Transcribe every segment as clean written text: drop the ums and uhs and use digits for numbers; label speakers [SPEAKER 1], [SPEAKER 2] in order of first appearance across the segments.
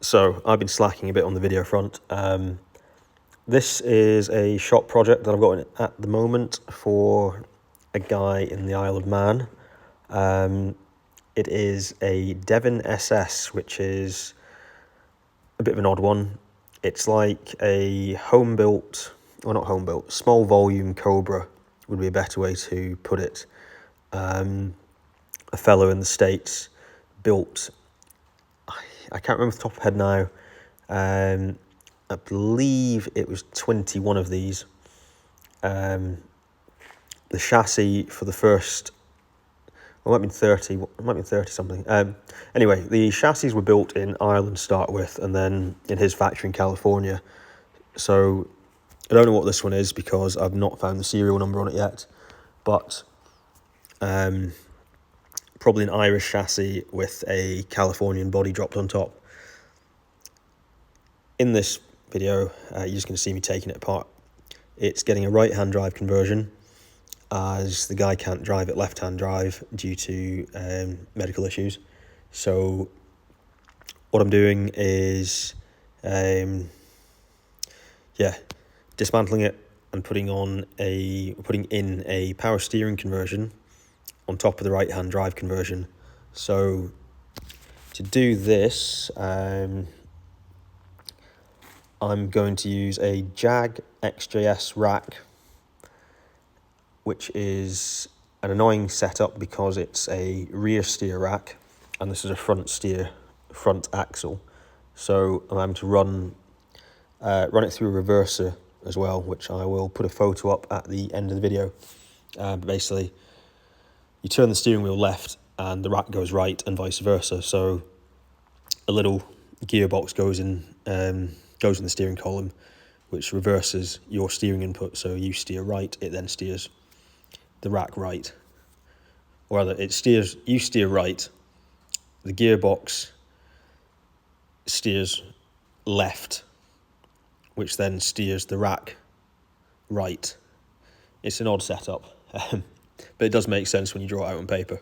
[SPEAKER 1] So I've been slacking a bit on the video front. This is a shop project that I've got at the moment for a guy in the Isle of Man. It is a Devin SS, which is a bit of an odd one. It's like a home-built, or not home-built, small volume Cobra would be a better way to put it. A fellow in the States built, I can't remember off the top of my head now, I believe it was 21 of these. The chassis for the first, well, it might have been 30 something. Anyway, the chassis were built in Ireland to start with, and then in his factory in California. So I don't know what this one is because I've not found the serial number on it yet, but probably an Irish chassis with a Californian body dropped on top. In this video, you're just going to see me taking it apart. It's getting a right-hand drive conversion, as the guy can't drive it left-hand drive due to medical issues. So what I'm doing is, dismantling it and putting in a power steering conversion on top of the right-hand drive conversion. So to do this, I'm going to use a Jag XJS rack, which is an annoying setup because it's a rear steer rack and this is a front axle. So I'm having to run it through a reverser as well, which I will put a photo up at the end of the video. But basically, you turn the steering wheel left and the rack goes right and vice versa. So a little gearbox goes in the steering column, which reverses your steering input. So you steer right, it then steers the rack right. Or rather, you steer right, the gearbox steers left, which then steers the rack right. It's an odd setup, but it does make sense when you draw it out on paper.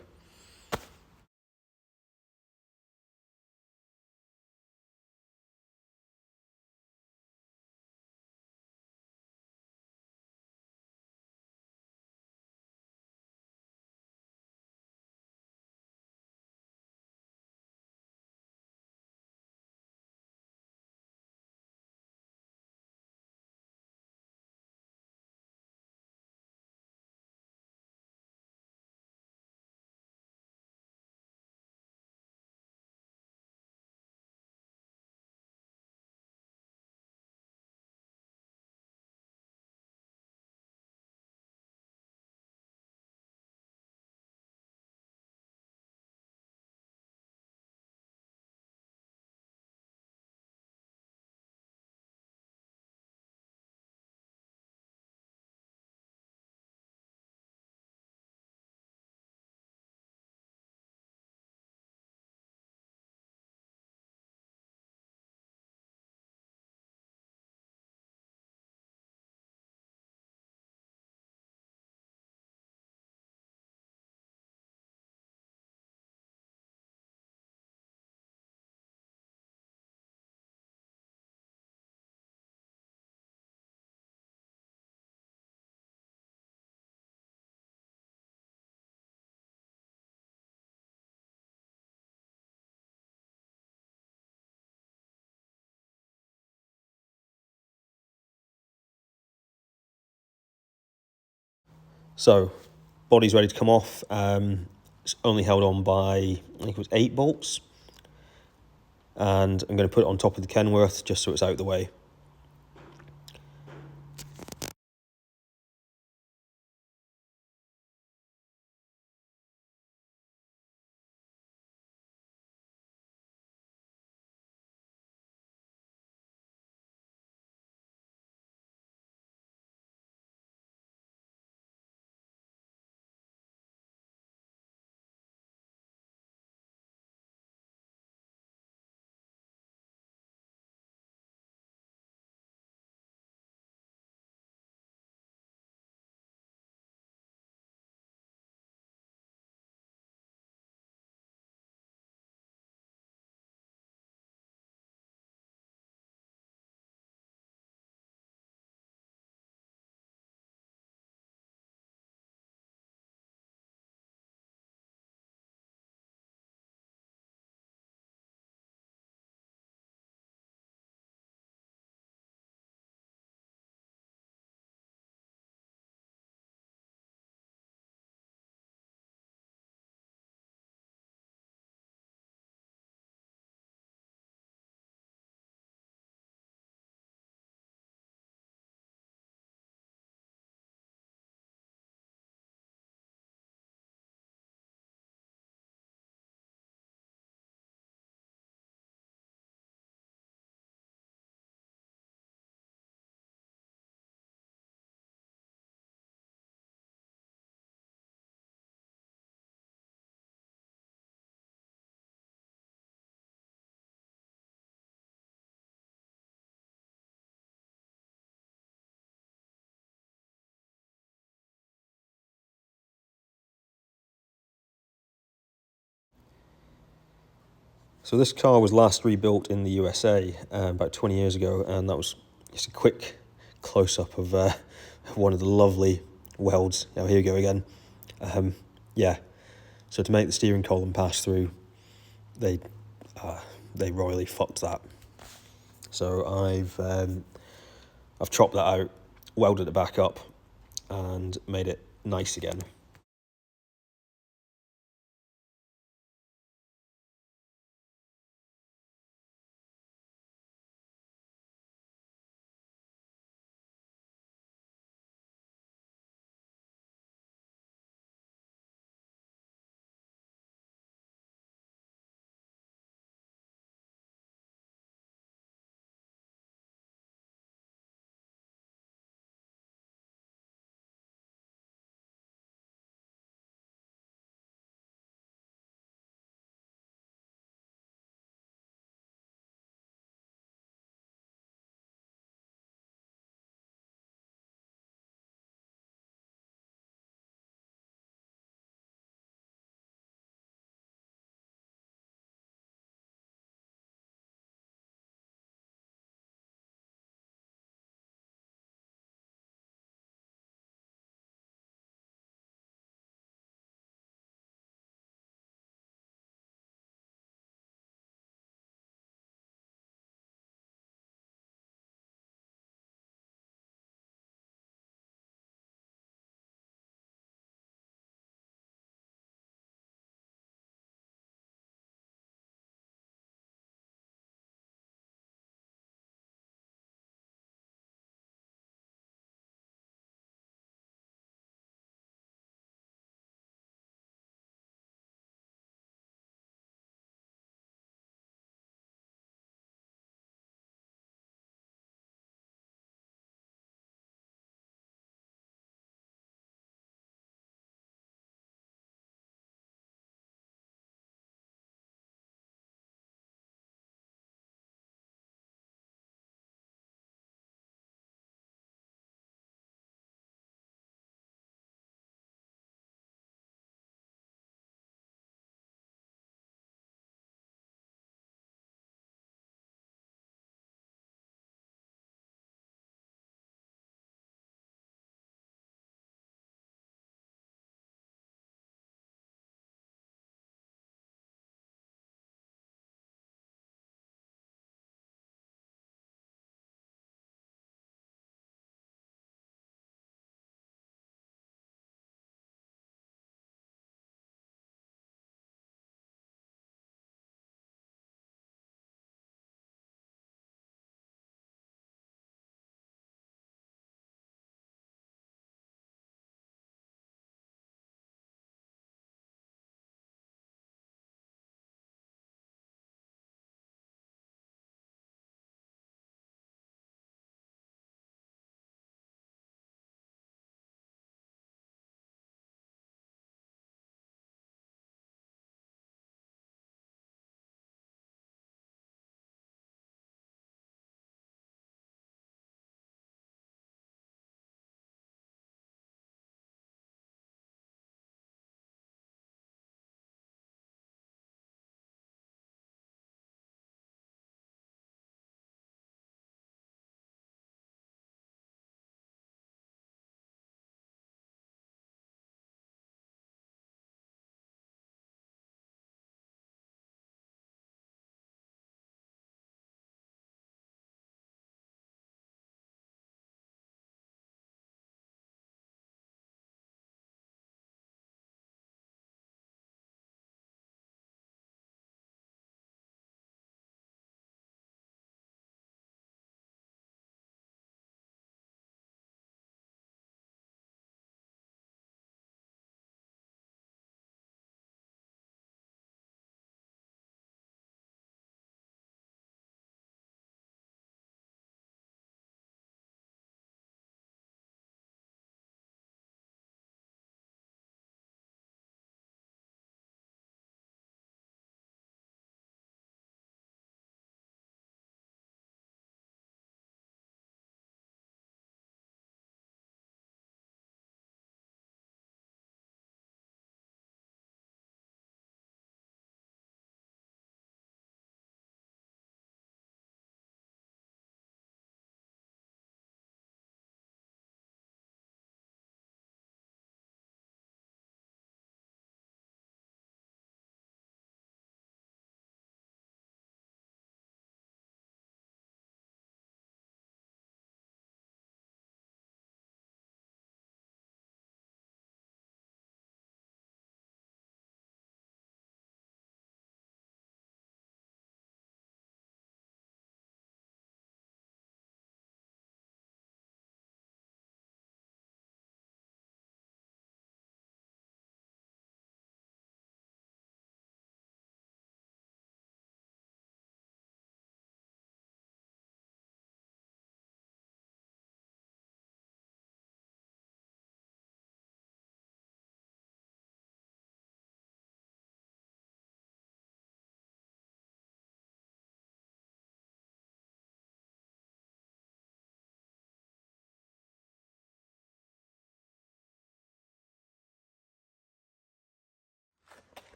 [SPEAKER 1] So, body's ready to come off. It's only held on by, I think it was 8 bolts. And I'm going to put it on top of the Kenworth just so it's out of the way. So this car was last rebuilt in the USA about 20 years ago, and that was just a quick close-up of one of the lovely welds. Now here we go again. Yeah, so to make the steering column pass through, they royally fucked that. So I've chopped that out, welded it back up, and made it nice again.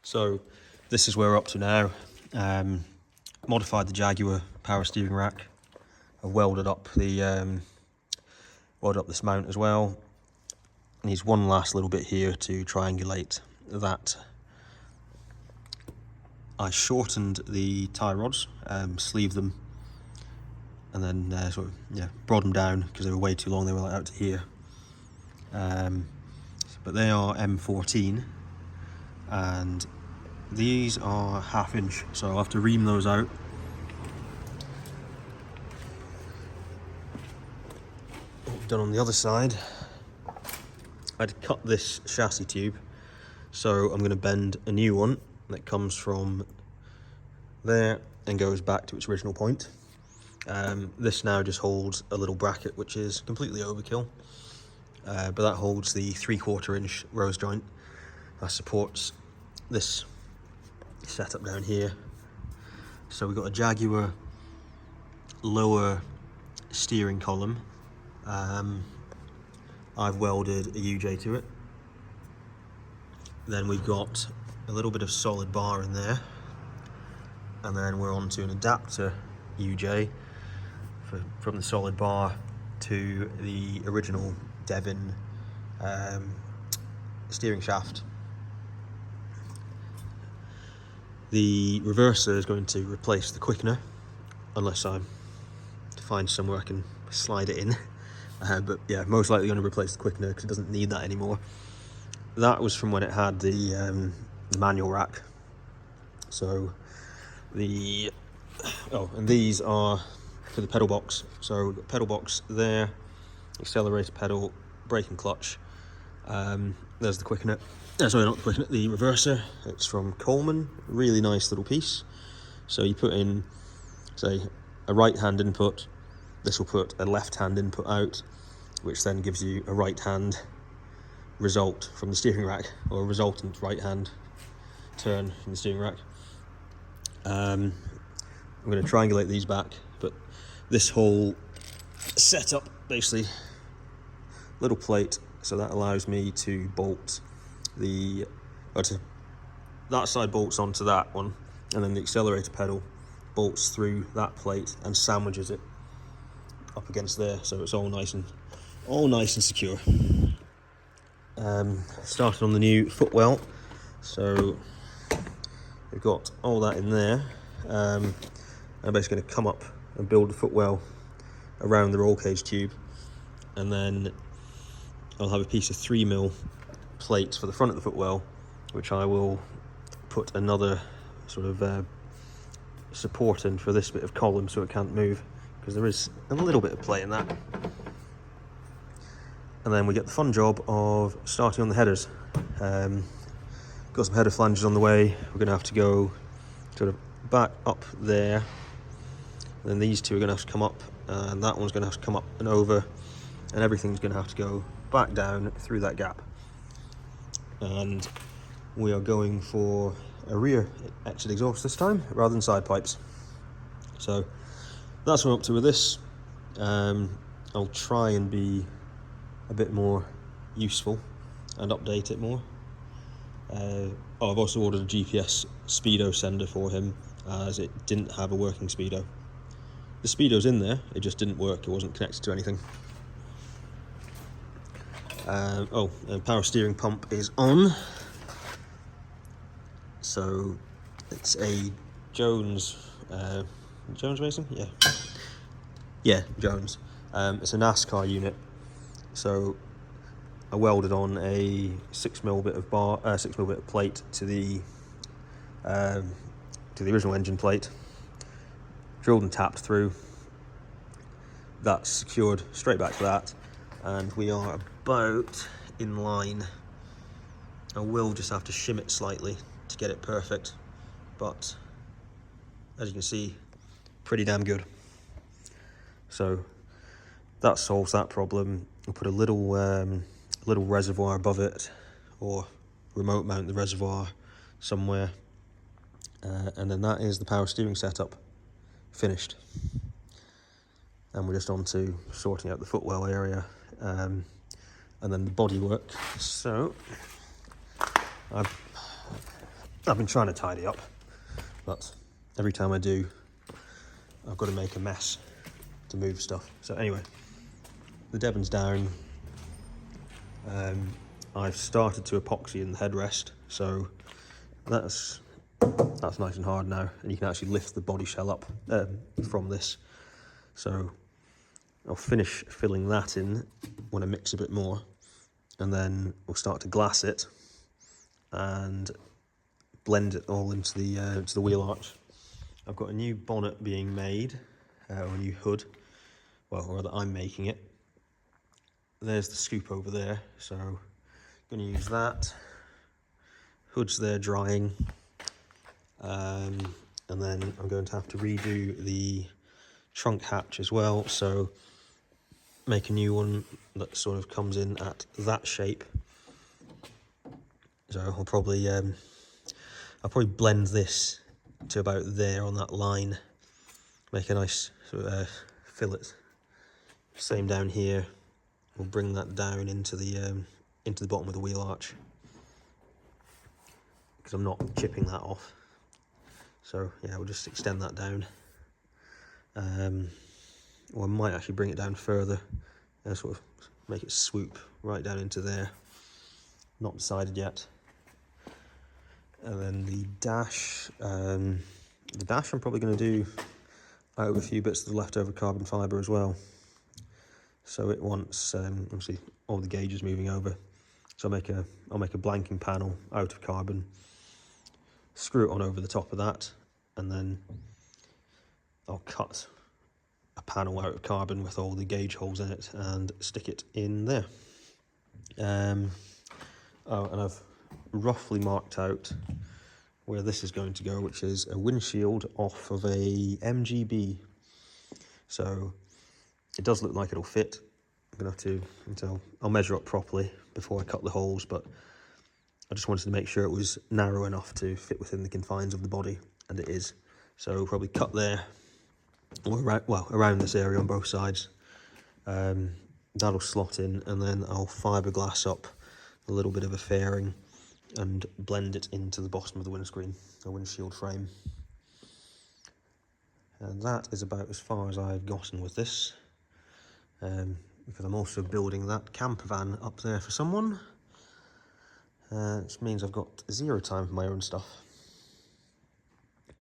[SPEAKER 1] So this is where we're up to now. Modified the Jaguar power steering rack. I've welded up this mount as well. Needs one last little bit here to triangulate that. I shortened the tie rods, sleeved them, and then brought them down because they were way too long. They were like out to here. But they are M14, and these are 1/2 inch, so I'll have to ream those out. Done on the other side. I'd cut this chassis tube, so I'm going to bend a new one that comes from there and goes back to its original point. This now just holds a little bracket, which is completely overkill, but that holds the 3/4 inch rose joint that supports this setup down here. So we've got a Jaguar lower steering column. I've welded a UJ to it. Then we've got a little bit of solid bar in there, and then we're on to an adapter UJ from the solid bar to the original Devin steering shaft. The reverser is going to replace the quickener, unless I find somewhere I can slide it in. But yeah, most likely going to replace the quickener because it doesn't need that anymore. That was from when it had the manual rack. So and these are for the pedal box. So the pedal box there, accelerator pedal, brake and clutch. There's the quickener. Sorry, not the quickener, the reverser. It's from Coleman. Really nice little piece. So you put in, say, a right-hand input. This will put a left-hand input out, which then gives you a right-hand result from the steering rack, or a resultant right-hand turn from the steering rack. I'm going to triangulate these back, but this whole setup, basically, little plate, so that allows me to bolt that side bolts onto that one, and then the accelerator pedal bolts through that plate and sandwiches it up against there, so it's all nice and secure. Started on the new footwell, so we've got all that in there. I'm basically going to come up and build the footwell around the roll cage tube, and then I'll have a piece of 3mm plate for the front of the footwell, which I will put another sort of support in for this bit of column so it can't move, because there is a little bit of play in that. And then we get the fun job of starting on the headers. Got some header flanges on the way. We're going to have to go sort of back up there, and then these two are going to have to come up, and that one's going to have to come up and over, and everything's going to have to go back down through that gap. And we are going for a rear exit exhaust this time rather than side pipes. So that's what I'm up to with this. I'll try and be a bit more useful and update it more. I've also ordered a GPS speedo sender for him, as it didn't have a working speedo. The speedo's in there, it just didn't work, it wasn't connected to anything. And power steering pump is on. So it's a Jones Mason? Yeah, Jones. It's a NASCAR unit. So I welded on a 6mm bit of 6mm bit of plate to the original engine plate. Drilled and tapped through. That's secured straight back to that, and we are about in line. I will just have to shim it slightly to get it perfect, but as you can see, pretty damn good. So that solves that problem. I'll put a little reservoir above it, or remote mount the reservoir somewhere, and then that is the power steering setup finished. And we're just on to sorting out the footwell area, and then the bodywork. So I've I've been trying to tidy up, but every time I do, I've got to make a mess to move stuff. So anyway, the Devin's down. I've started to epoxy in the headrest, so that's nice and hard now, and you can actually lift the body shell up from this. So I'll finish filling that in when I mix a bit more, and then we'll start to glass it and blend it all into the wheel arch. I've got a new bonnet being made, or a new hood, well, or rather I'm making it. There's the scoop over there, so I'm going to use that. Hood's there drying, and then I'm going to have to redo the trunk hatch as well, so make a new one that sort of comes in at that shape. So I'll probably blend this to about there on that line, make a nice sort of fillet. Same down here. We'll bring that down into the bottom of the wheel arch, because I'm not chipping that off. So yeah, we'll just extend that down. Or I might actually bring it down further and sort of make it swoop right down into there. Not decided yet. And then the dash I'm probably going to do out of a few bits of the leftover carbon fibre as well. So it wants obviously all the gauges moving over. So I'll make a blanking panel out of carbon, screw it on over the top of that, and then I'll cut a panel out of carbon with all the gauge holes in it and stick it in there. Oh, and I've roughly marked out where this is going to go, which is a windshield off of a MGB. So it does look like it'll fit. I'm gonna have to, I'll measure up properly before I cut the holes, but I just wanted to make sure it was narrow enough to fit within the confines of the body, and it is. So we'll probably cut there, or around this area on both sides. That'll slot in, and then I'll fiberglass up a little bit of a fairing and blend it into the bottom of the windscreen, the windshield frame. And that is about as far as I've gotten with this, because I'm also building that camper van up there for someone, which means I've got zero time for my own stuff.